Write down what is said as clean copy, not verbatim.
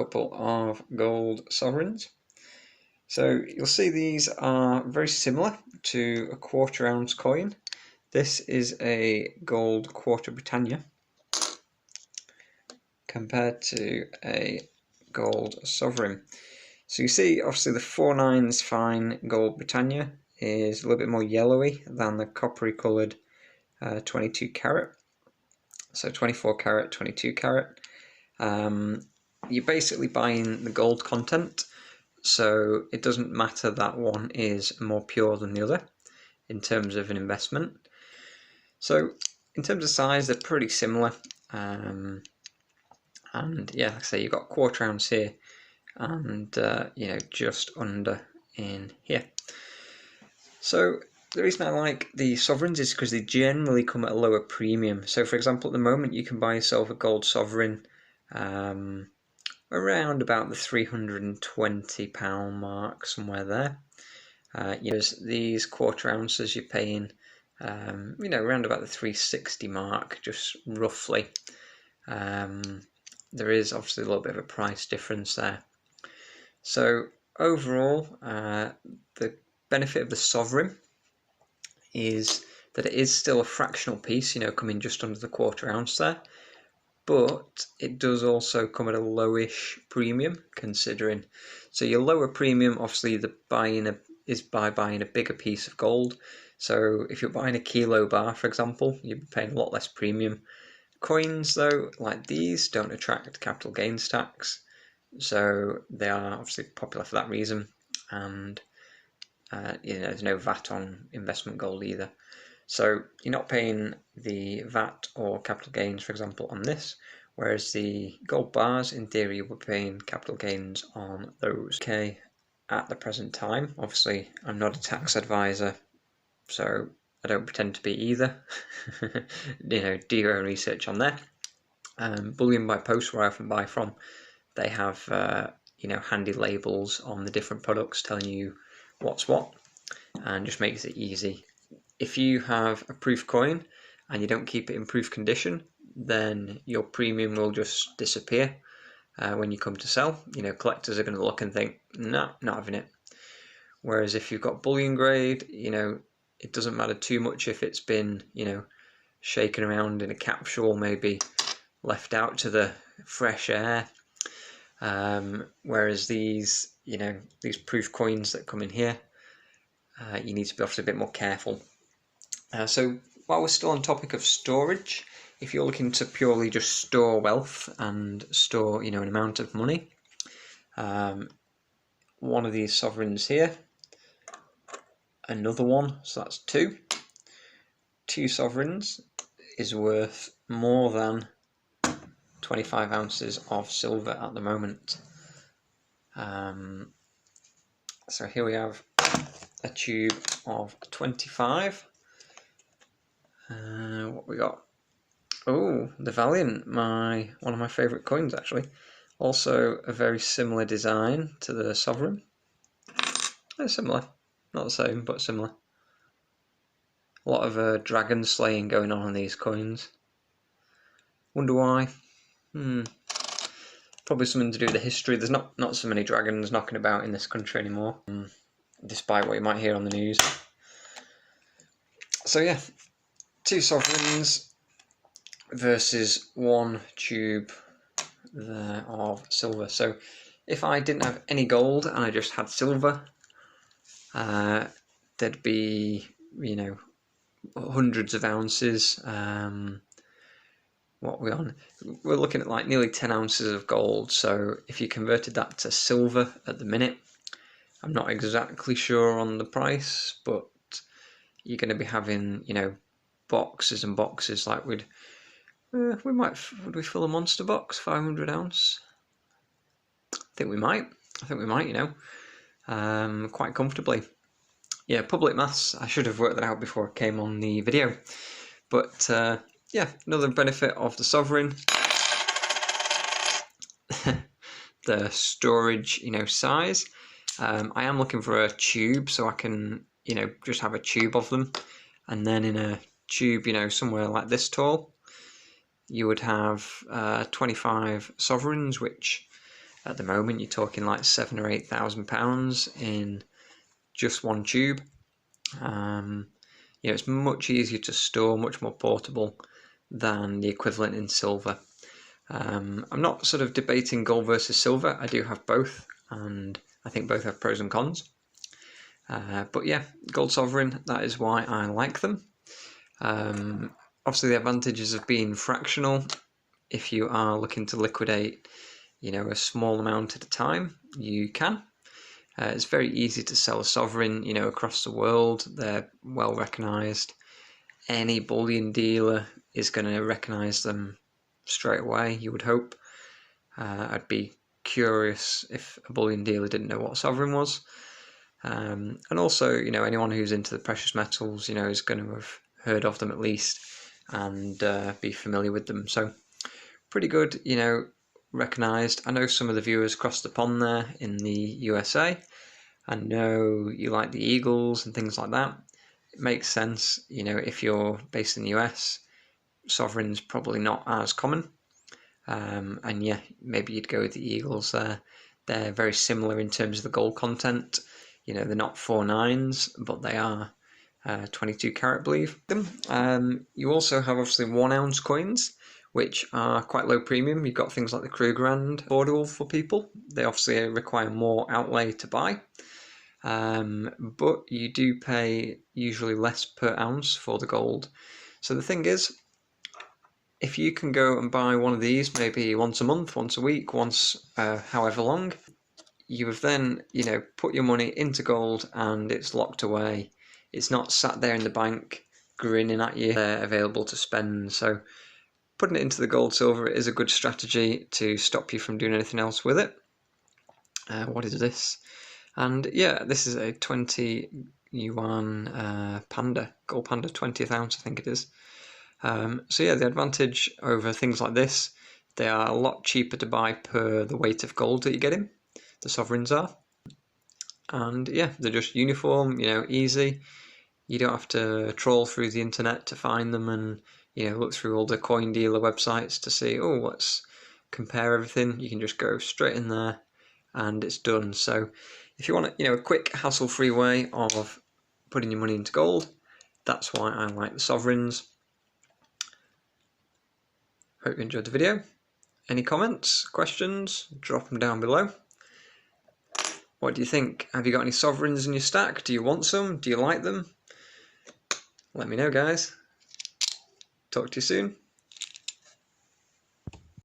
couple of gold sovereigns. So you'll see these are very similar to a 1/4 ounce coin. This is a gold Quarter Britannia compared to a gold sovereign. So you see, obviously the 4/9 fine gold Britannia is a little bit more yellowy than the coppery coloured 22 carat. So 24 carat, 22 carat. You're basically buying the gold content, so it doesn't matter that one is more pure than the other in terms of an investment. So in terms of size, they're pretty similar. And yeah, like I say, you've got 1/4 ounce here and just under in here. So the reason I like the sovereigns is because they generally come at a lower premium. So for example, at the moment you can buy yourself a gold sovereign around about the £320 mark, somewhere there. These 1/4 ounces you're paying around about the 360 mark, just roughly. There is obviously a little bit of a price difference there. So overall, the benefit of the sovereign is that it is still a fractional piece, coming just under the 1/4 ounce there, but it does also come at a lowish premium considering. So your lower premium, obviously, is by buying a bigger piece of gold. So if you're buying a kilo bar, for example, you'd be paying a lot less premium. Coins, though, like these, don't attract capital gains tax, so they are obviously popular for that reason. And there's no VAT on investment gold either. So you're not paying the VAT or capital gains, for example, on this, whereas the gold bars, in theory, you were paying capital gains on those. Okay, at the present time, obviously, I'm not a tax advisor, so I don't pretend to be either. Do your own research on there. Bullion by Post, where I often buy from, they have handy labels on the different products telling you what's what, and just makes it easy. If you have a proof coin and you don't keep it in proof condition, then your premium will just disappear when you come to sell. Collectors are going to look and think, no, not having it. Whereas if you've got bullion grade, it doesn't matter too much if it's been, shaken around in a capsule, maybe left out to the fresh air. Whereas these proof coins that come in here, you need to be obviously a bit more careful. So while we're still on topic of storage, if you're looking to purely just store wealth and store, an amount of money, one of these sovereigns here, another one, so that's two sovereigns is worth more than 25 ounces of silver at the moment. So here we have a tube of 25. What we got? Oh, the Valiant, one of my favourite coins actually. Also a very similar design to the sovereign. They're similar, not the same, but similar. A lot of dragon slaying going on these coins. Wonder why? Probably something to do with the history. There's not so many dragons knocking about in this country anymore, despite what you might hear on the news. So yeah, two sovereigns versus one tube there of silver. So if I didn't have any gold and I just had silver, there'd be, hundreds of ounces. What are we on? We're looking at like nearly 10 ounces of gold. So if you converted that to silver at the minute, I'm not exactly sure on the price, but you're going to be having, boxes and boxes. Like would we fill a monster box, 500 ounce? I think we might, quite comfortably. Yeah, public maths, I should have worked that out before it came on the video. But yeah, another benefit of the sovereign, the storage, size. I am looking for a tube so I can, just have a tube of them. And then in a tube, somewhere like this tall, you would have 25 sovereigns, which At the moment, you're talking like £7,000 or £8,000 in just one tube. It's much easier to store, much more portable than the equivalent in silver. I'm not sort of debating gold versus silver. I do have both, and I think both have pros and cons. But yeah, gold sovereign, that is why I like them. Obviously, the advantages of being fractional. If you are looking to liquidate, a small amount at a time, you can. It's very easy to sell a sovereign, across the world. They're well recognised. Any bullion dealer is going to recognise them straight away, you would hope. I'd be curious if a bullion dealer didn't know what a sovereign was. And also, anyone who's into the precious metals, is going to have heard of them at least and be familiar with them. So pretty good, recognised. I know some of the viewers across the pond there in the USA. I know you like the Eagles and things like that. It makes sense, if you're based in the US, sovereign's probably not as common. And yeah, maybe you'd go with the Eagles there. They're very similar in terms of the gold content. They're not 4/9s, but they are 22 carat, I believe. You also have obviously 1 ounce coins, which are quite low premium. You've got things like the Krugerrand, affordable for people. They obviously require more outlay to buy. But you do pay usually less per ounce for the gold. So the thing is, if you can go and buy one of these maybe once a month, once a week, once however long, you have then, put your money into gold and it's locked away. It's not sat there in the bank grinning at you. They're available to spend. So putting it into the gold silver is a good strategy to stop you from doing anything else with it. What is this? And yeah, this is a 20 yuan panda, gold panda, 20th ounce, I think it is. So yeah, the advantage over things like this, they are a lot cheaper to buy per the weight of gold that you get in. The sovereigns are. And yeah, they're just uniform, easy. You don't have to trawl through the internet to find them and, look through all the coin dealer websites to see, let's compare everything. You can just go straight in there and it's done. So if you want a quick, hassle-free way of putting your money into gold, that's why I like the sovereigns. Hope you enjoyed the video. Any comments, questions, drop them down below. What do you think? Have you got any sovereigns in your stack? Do you want some? Do you like them? Let me know, guys. Talk to you soon.